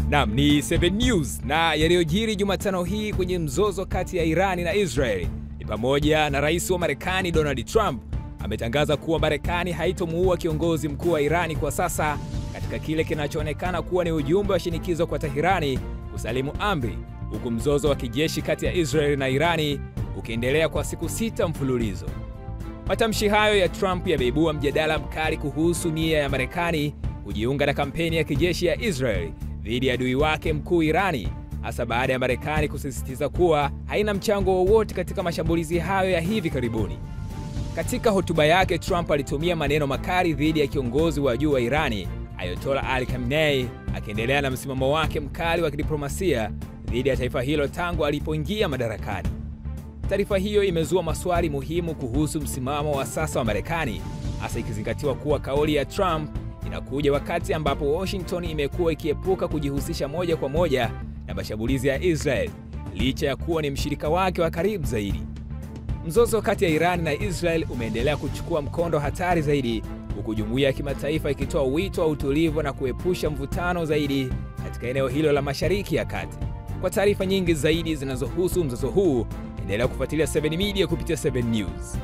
Naam, ni 7 News na yaliyojiri Jumatano hii kwenye mzozo kati ya Irani na Israel ni pamoja na rais wa Marekani Donald Trump ametangaza kuwa Marekani haitomuua kiongozi mkuu wa Irani kwa sasa katika kile kinachoonekana kuwa ni ujumbe wa shinikizo kwa Teherani kusalimu amri, huku mzozo wa kijeshi kati ya Israel na Irani ukiendelea kwa siku 6 mfululizo. Matamshi hayo ya Trump yameibua mjadala mkali kuhusu nia ya Marekani kujiunga na kampeni ya kijeshi ya Israel dhidi ya adui wake mkuu Irani, hasa baada ya Marekani kusisitiza kuwa haina mchango wowote katika mashambulizi hayo ya hivi karibuni. Katika hotuba yake, Trump alitumia maneno makali dhidi ya kiongozi wa juu wa Irani, Ayatollah Ali Khamenei, akiendelea na msimamo wake mkali wa kidiplomasia dhidi ya taifa hilo tangu alipoingia madarakani. Taarifa hiyo imezua maswali muhimu kuhusu msimamo wa sasa wa Marekani, hasa ikizingatiwa kuwa kauli ya Trump inakuja wakati ambapo Washington imekuwa ikiepuka kujihusisha moja kwa moja na mashambulizi ya Israel, licha ya kuwa ni mshirika wake wa karibu zaidi. Mzozo kati ya Iran na Israel umeendelea kuchukua mkondo hatari zaidi, huku jumuiya ya kimataifa ikitoa wito wa utulivu na kuepusha mvutano zaidi katika eneo hilo la Mashariki ya Kati. Kwa taarifa nyingi zaidi zinazohusu mzozo huu, endelea kufuatilia 7 Media kupitia 7 News.